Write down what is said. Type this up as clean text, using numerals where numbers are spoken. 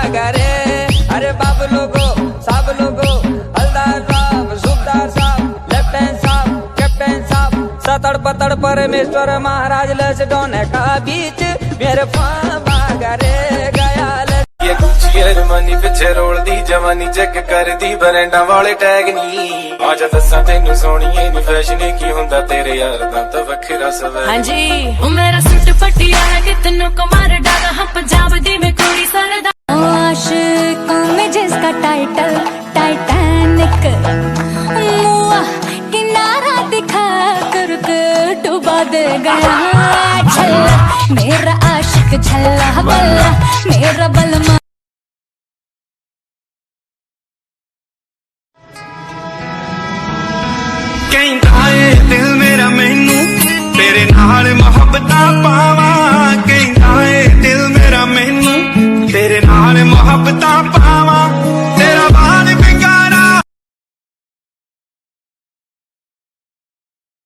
भागा रे। अरे बाप लोगो सब लोगो, हलदार साहब, सूबदार साहब, लेफ्टिनेंट साहब, कैप्टन साहब, सतड़ पतड़ परमेश्वर महाराज लस डोने का बीच मेरे भागा रे गया। मनी पिछे रोल दी जवानी चेक कर दी बरेंडा वाले टैग नी आज दसा तेनू सोनिए नी फैशन की हुंदा तेरे यार दा तो वखरा सवे। हाँ जी ओ मेरा सूट पटिया है कि तेनू कमार डागा हम पंजाब दी में कुड़ी सरदा। आशिकों में जिसका टाइटल टाइटैनिक, मुआ किनारा दिखा कर डुबा दे गया। झल्ला मेरा आशिक झल्ला बल्ला मेरा बलमा। कहंदा ए दिल मेरा मैनू तेरे नाल मोहब्बतां पावां। कहंदा ए दिल मेरा मैनू तेरे नाल मोहब्बतां पावां।